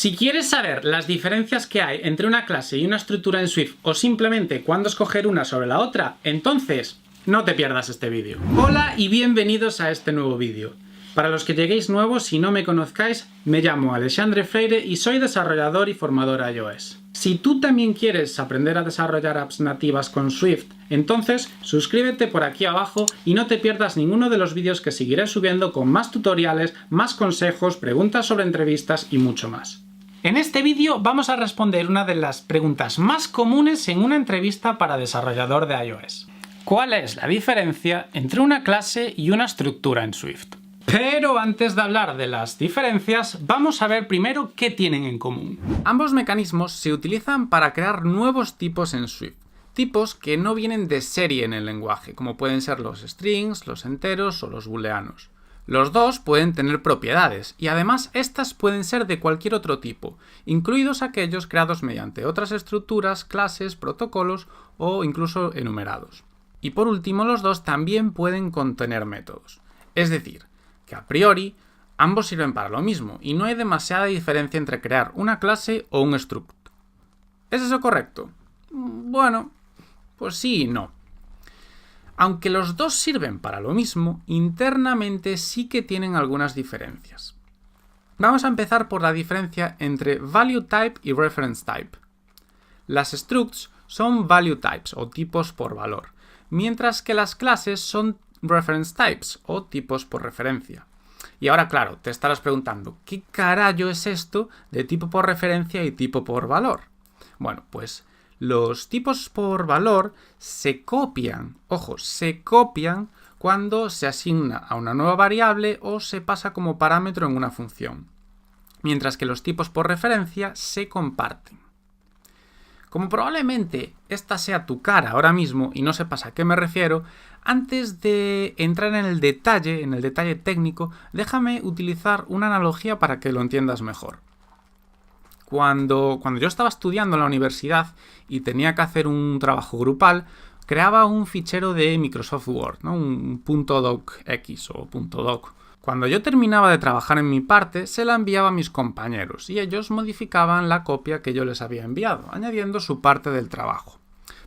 Si quieres saber las diferencias que hay entre una clase y una estructura en Swift o simplemente cuándo escoger una sobre la otra, entonces no te pierdas este vídeo. Hola y bienvenidos a este nuevo vídeo. Para los que lleguéis nuevos y no me conozcáis, me llamo Alexandre Freire y soy desarrollador y formador iOS. Si tú también quieres aprender a desarrollar apps nativas con Swift, entonces suscríbete por aquí abajo y no te pierdas ninguno de los vídeos que seguiré subiendo con más tutoriales, más consejos, preguntas sobre entrevistas y mucho más. En este vídeo vamos a responder una de las preguntas más comunes en una entrevista para desarrollador de iOS. ¿Cuál es la diferencia entre una clase y una estructura en Swift? Pero antes de hablar de las diferencias, vamos a ver primero qué tienen en común. Ambos mecanismos se utilizan para crear nuevos tipos en Swift. Tipos que no vienen de serie en el lenguaje, como pueden ser los strings, los enteros o los booleanos. Los dos pueden tener propiedades, y además estas pueden ser de cualquier otro tipo, incluidos aquellos creados mediante otras estructuras, clases, protocolos o incluso enumerados. Y por último, los dos también pueden contener métodos. Es decir, que a priori ambos sirven para lo mismo y no hay demasiada diferencia entre crear una clase o un struct. ¿Es eso correcto? Bueno, pues sí y no. Aunque los dos sirven para lo mismo, internamente sí que tienen algunas diferencias. Vamos a empezar por la diferencia entre value type y reference type. Las structs son value types o tipos por valor, mientras que las clases son reference types o tipos por referencia. Y ahora, claro, te estarás preguntando, ¿qué carajo es esto de tipo por referencia y tipo por valor? Bueno, pues los tipos por valor se copian, ojo, se copian cuando se asigna a una nueva variable o se pasa como parámetro en una función, mientras que los tipos por referencia se comparten. Como probablemente esta sea tu cara ahora mismo y no sepas a qué me refiero, antes de entrar en el detalle técnico, déjame utilizar una analogía para que lo entiendas mejor. Cuando yo estaba estudiando en la universidad y tenía que hacer un trabajo grupal, creaba un fichero de Microsoft Word, ¿no? Un .docx o .doc. Cuando yo terminaba de trabajar en mi parte, se la enviaba a mis compañeros y ellos modificaban la copia que yo les había enviado, añadiendo su parte del trabajo.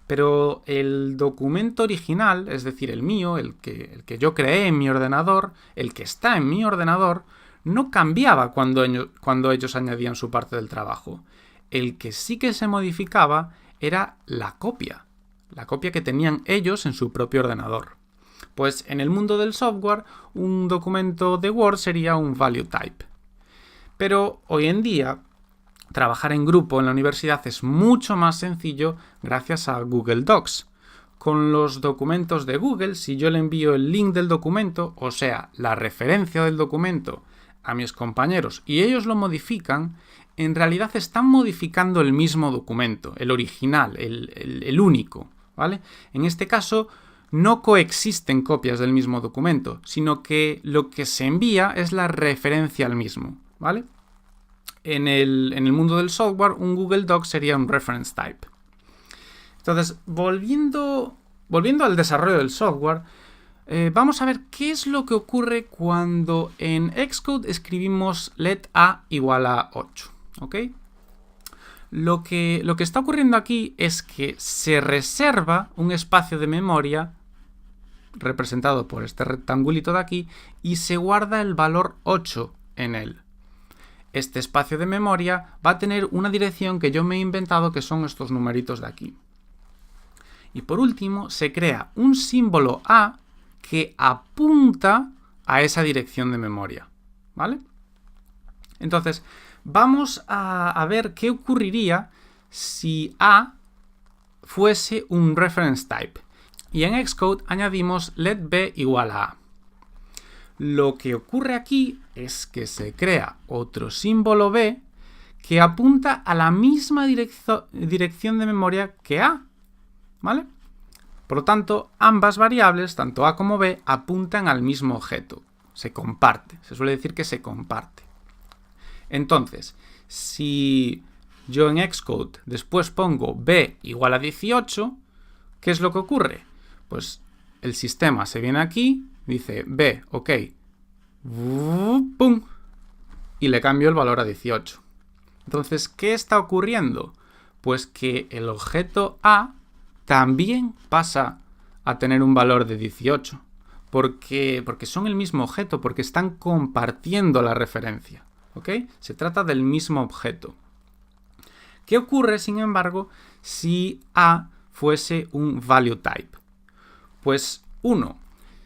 Pero el documento original, es decir, el mío, el que yo creé en mi ordenador, el que está en mi ordenador, no cambiaba cuando ellos añadían su parte del trabajo. El que sí que se modificaba era la copia que tenían ellos en su propio ordenador. Pues en el mundo del software, un documento de Word sería un value type. Pero hoy en día, trabajar en grupo en la universidad es mucho más sencillo gracias a Google Docs. Con los documentos de Google, si yo le envío el link del documento, o sea, la referencia del documento, a mis compañeros y ellos lo modifican, en realidad están modificando el mismo documento, el original, el único, ¿vale? En este caso, no coexisten copias del mismo documento, sino que lo que se envía es la referencia al mismo, ¿vale? En el mundo del software, un Google Doc sería un reference type. Entonces, volviendo al desarrollo del software, vamos a ver qué es lo que ocurre cuando en Xcode escribimos let a igual a 8, ¿ok? Lo que está ocurriendo aquí es que se reserva un espacio de memoria representado por este rectangulito de aquí y se guarda el valor 8 en él. Este espacio de memoria va a tener una dirección que yo me he inventado, que son estos numeritos de aquí. Y por último, se crea un símbolo A que apunta a esa dirección de memoria, ¿vale? Entonces, vamos a ver qué ocurriría si A fuese un reference type. Y en Xcode añadimos let b igual a A. Lo que ocurre aquí es que se crea otro símbolo B que apunta a la misma dirección de memoria que A, ¿vale? Por lo tanto, ambas variables, tanto A como B, apuntan al mismo objeto. Se comparte. Se suele decir que se comparte. Entonces, si yo en Xcode después pongo B igual a 18, ¿qué es lo que ocurre? Pues el sistema se viene aquí, dice B, ok, ¡pum! Y le cambio el valor a 18. Entonces, ¿qué está ocurriendo? Pues que el objeto A también pasa a tener un valor de 18. Porque son el mismo objeto, porque están compartiendo la referencia. ¿Ok? Se trata del mismo objeto. ¿Qué ocurre, sin embargo, si A fuese un value type? Pues 1.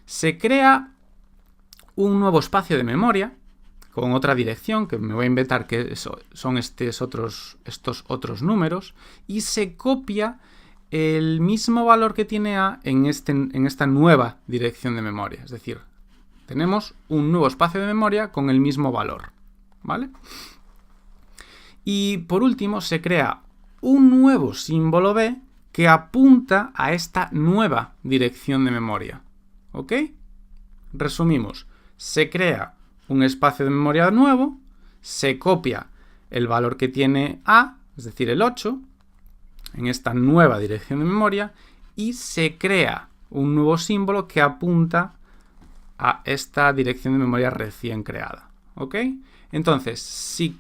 Se crea un nuevo espacio de memoria con otra dirección, que me voy a inventar que son estos otros números, y se copia el mismo valor que tiene A en esta nueva dirección de memoria. Es decir, tenemos un nuevo espacio de memoria con el mismo valor, ¿vale? Y por último, se crea un nuevo símbolo B que apunta a esta nueva dirección de memoria. ¿Ok? Resumimos. Se crea un espacio de memoria nuevo, se copia el valor que tiene A, es decir, el 8, en esta nueva dirección de memoria, y se crea un nuevo símbolo que apunta a esta dirección de memoria recién creada. ¿Ok? Entonces, si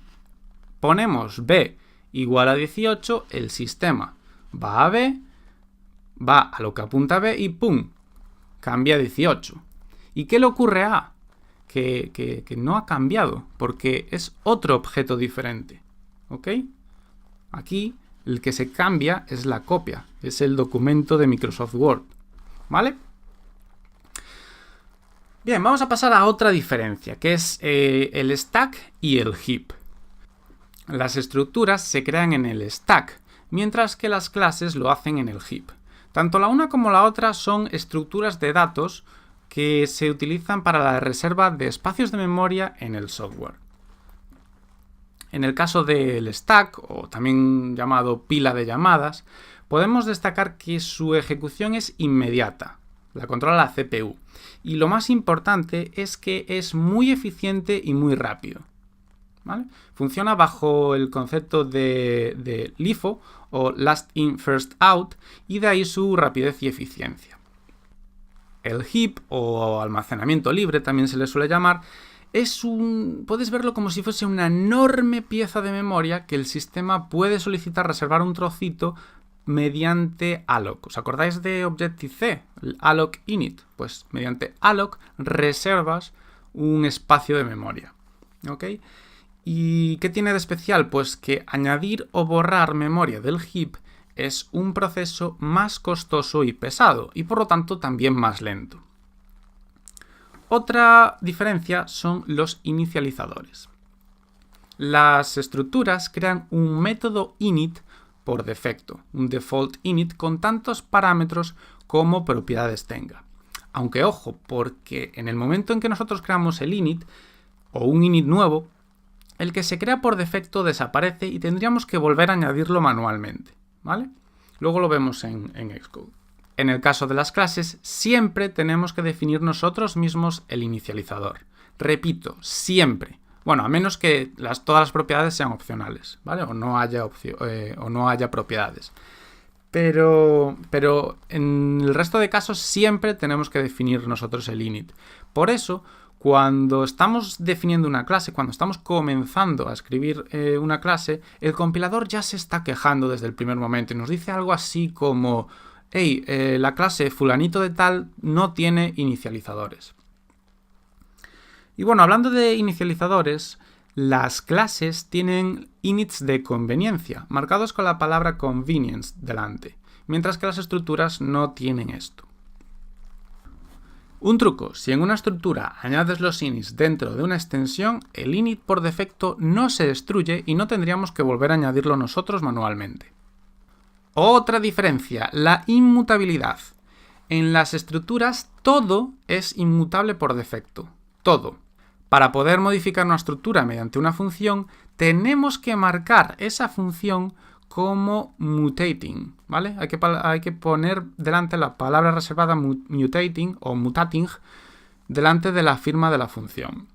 ponemos B igual a 18, el sistema va a B, va a lo que apunta a B y ¡pum! Cambia a 18. ¿Y qué le ocurre a A? Que no ha cambiado, porque es otro objeto diferente. ¿Ok? Aquí el que se cambia es la copia, es el documento de Microsoft Word. ¿Vale? Bien, vamos a pasar a otra diferencia, que es el stack y el heap. Las estructuras se crean en el stack, mientras que las clases lo hacen en el heap. Tanto la una como la otra son estructuras de datos que se utilizan para la reserva de espacios de memoria en el software. En el caso del stack, o también llamado pila de llamadas, podemos destacar que su ejecución es inmediata, la controla la CPU, y lo más importante es que es muy eficiente y muy rápido. ¿Vale? Funciona bajo el concepto de LIFO o Last In First Out, y de ahí su rapidez y eficiencia. El heap o almacenamiento libre también se le suele llamar, puedes verlo como si fuese una enorme pieza de memoria que el sistema puede solicitar reservar un trocito mediante alloc. ¿Os acordáis de Objective-C? El alloc init. Pues mediante alloc reservas un espacio de memoria. ¿Ok? ¿Y qué tiene de especial? Pues que añadir o borrar memoria del heap es un proceso más costoso y pesado, y por lo tanto también más lento. Otra diferencia son los inicializadores. Las estructuras crean un método init por defecto, un default init con tantos parámetros como propiedades tenga. Aunque ojo, porque en el momento en que nosotros creamos el init o un init nuevo, el que se crea por defecto desaparece y tendríamos que volver a añadirlo manualmente. ¿Vale? Luego lo vemos en Xcode. En el caso de las clases, siempre tenemos que definir nosotros mismos el inicializador. Repito, siempre. Bueno, a menos que todas las propiedades sean opcionales, ¿vale? O no haya propiedades. Pero en el resto de casos siempre tenemos que definir nosotros el init. Por eso, cuando estamos definiendo una clase, cuando estamos comenzando a escribir una clase, el compilador ya se está quejando desde el primer momento y nos dice algo así como: hey, la clase fulanito de tal no tiene inicializadores. Y bueno, hablando de inicializadores, las clases tienen inits de conveniencia, marcados con la palabra convenience delante, mientras que las estructuras no tienen esto. Un truco: si en una estructura añades los inits dentro de una extensión, el init por defecto no se destruye y no tendríamos que volver a añadirlo nosotros manualmente. Otra diferencia, la inmutabilidad. En las estructuras todo es inmutable por defecto, todo. Para poder modificar una estructura mediante una función, tenemos que marcar esa función como mutating, ¿vale? Hay que poner delante la palabra reservada mutating o mutating delante de la firma de la función.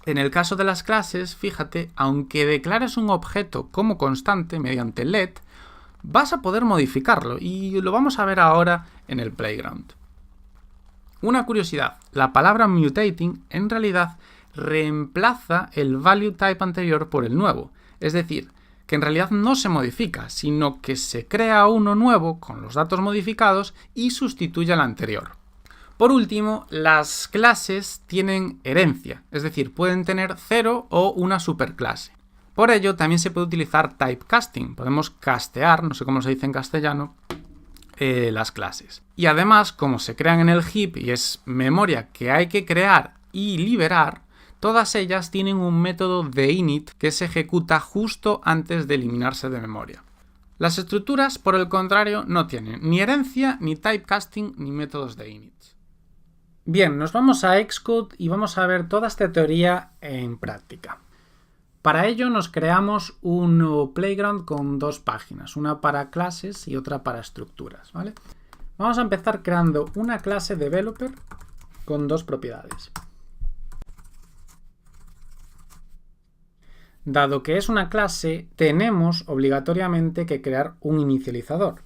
En el caso de las clases, fíjate, aunque declares un objeto como constante mediante let, vas a poder modificarlo y lo vamos a ver ahora en el playground. Una curiosidad, la palabra mutating en realidad reemplaza el value type anterior por el nuevo. Es decir, que en realidad no se modifica, sino que se crea uno nuevo con los datos modificados y sustituye al anterior. Por último, las clases tienen herencia, es decir, pueden tener 0 o una superclase. Por ello, también se puede utilizar typecasting. Podemos castear, no sé cómo se dice en castellano, las clases. Y además, como se crean en el heap y es memoria que hay que crear y liberar, todas ellas tienen un método de init que se ejecuta justo antes de eliminarse de memoria. Las estructuras, por el contrario, no tienen ni herencia, ni typecasting, ni métodos de init. Bien, nos vamos a Xcode y vamos a ver toda esta teoría en práctica. Para ello nos creamos un nuevo playground con dos páginas, una para clases y otra para estructuras, ¿vale? Vamos a empezar creando una clase developer con dos propiedades. Dado que es una clase, tenemos obligatoriamente que crear un inicializador.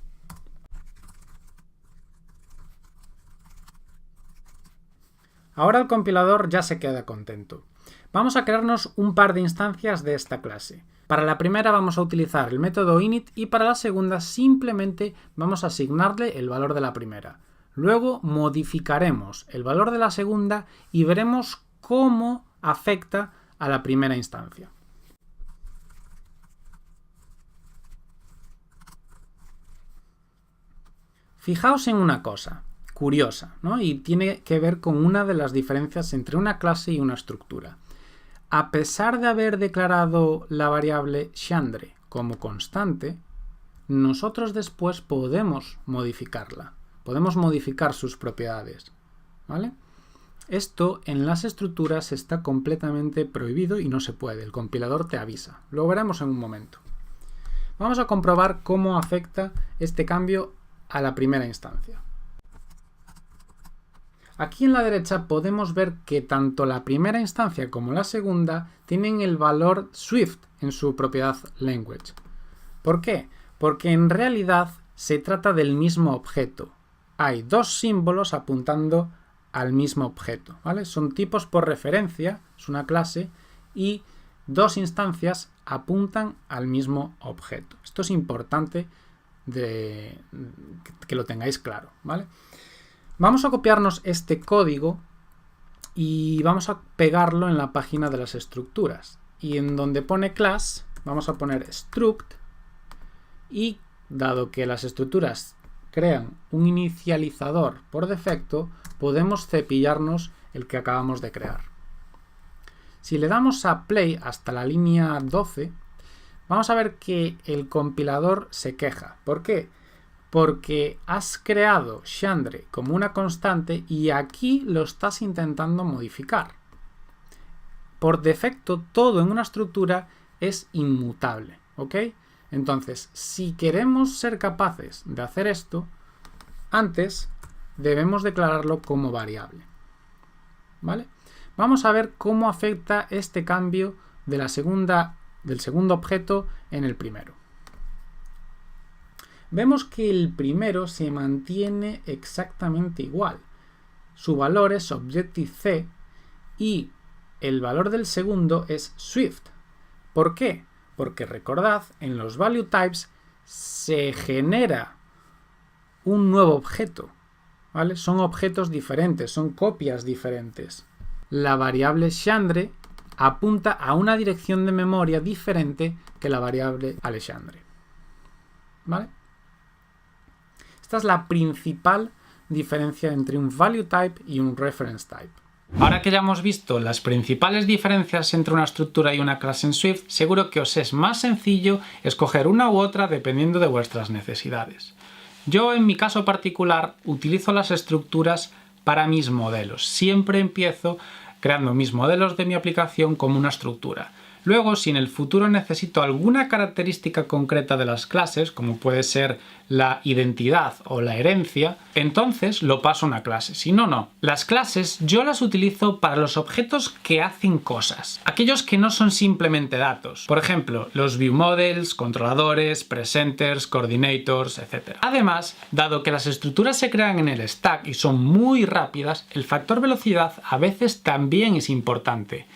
Ahora el compilador ya se queda contento. Vamos a crearnos un par de instancias de esta clase. Para la primera vamos a utilizar el método init y para la segunda simplemente vamos a asignarle el valor de la primera. Luego modificaremos el valor de la segunda y veremos cómo afecta a la primera instancia. Fijaos en una cosa curiosa, ¿no? Y tiene que ver con una de las diferencias entre una clase y una estructura. A pesar de haber declarado la variable Xandre como constante, nosotros después podemos modificarla. Podemos modificar sus propiedades, ¿vale? Esto en las estructuras está completamente prohibido y no se puede. El compilador te avisa. Lo veremos en un momento. Vamos a comprobar cómo afecta este cambio a la primera instancia. Aquí en la derecha podemos ver que tanto la primera instancia como la segunda tienen el valor Swift en su propiedad language. ¿Por qué? Porque en realidad se trata del mismo objeto. Hay dos símbolos apuntando al mismo objeto, ¿vale? Son tipos por referencia, es una clase, y dos instancias apuntan al mismo objeto. Esto es importante que lo tengáis claro, ¿vale? Vamos a copiarnos este código y vamos a pegarlo en la página de las estructuras. Y en donde pone class, vamos a poner struct y dado que las estructuras crean un inicializador por defecto, podemos cepillarnos el que acabamos de crear. Si le damos a play hasta la línea 12, vamos a ver que el compilador se queja. ¿Por qué? Porque has creado Xandre como una constante y aquí lo estás intentando modificar. Por defecto, todo en una estructura es inmutable, ¿ok? Entonces, si queremos ser capaces de hacer esto, antes debemos declararlo como variable, ¿vale? Vamos a ver cómo afecta este cambio de del segundo objeto en el primero. Vemos que el primero se mantiene exactamente igual. Su valor es Objective-C y el valor del segundo es Swift. ¿Por qué? Porque recordad, en los value types se genera un nuevo objeto, ¿vale? Son objetos diferentes, son copias diferentes. La variable Xandre apunta a una dirección de memoria diferente que la variable Alexandre, ¿vale? Esta es la principal diferencia entre un value type y un reference type. Ahora que ya hemos visto las principales diferencias entre una estructura y una clase en Swift, seguro que os es más sencillo escoger una u otra dependiendo de vuestras necesidades. Yo, en mi caso particular, utilizo las estructuras para mis modelos. Siempre empiezo creando mis modelos de mi aplicación como una estructura. Luego, si en el futuro necesito alguna característica concreta de las clases, como puede ser la identidad o la herencia, entonces lo paso a una clase. Si no, no. Las clases yo las utilizo para los objetos que hacen cosas. Aquellos que no son simplemente datos. Por ejemplo, los viewModels, controladores, presenters, coordinators, etc. Además, dado que las estructuras se crean en el stack y son muy rápidas, el factor velocidad a veces también es importante.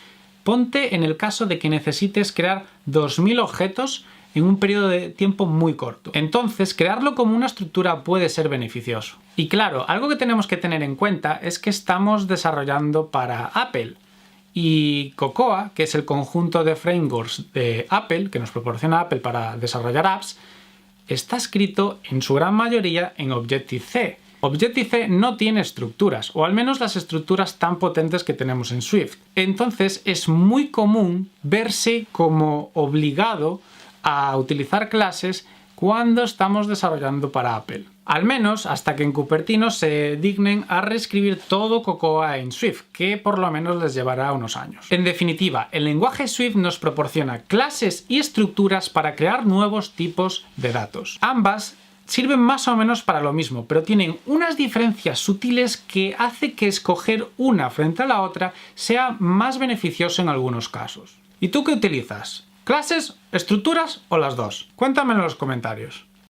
Ponte en el caso de que necesites crear 2000 objetos en un periodo de tiempo muy corto. Entonces, crearlo como una estructura puede ser beneficioso. Y claro, algo que tenemos que tener en cuenta es que estamos desarrollando para Apple. Y Cocoa, que es el conjunto de frameworks de Apple, que nos proporciona Apple para desarrollar apps, está escrito en su gran mayoría en Objective-C. Objective-C no tiene estructuras, o al menos las estructuras tan potentes que tenemos en Swift. Entonces es muy común verse como obligado a utilizar clases cuando estamos desarrollando para Apple. Al menos hasta que en Cupertino se dignen a reescribir todo Cocoa en Swift, que por lo menos les llevará unos años. En definitiva, el lenguaje Swift nos proporciona clases y estructuras para crear nuevos tipos de datos. Ambas sirven más o menos para lo mismo, pero tienen unas diferencias sutiles que hace que escoger una frente a la otra sea más beneficioso en algunos casos. ¿Y tú qué utilizas? ¿Clases, estructuras o las dos? Cuéntamelo en los comentarios.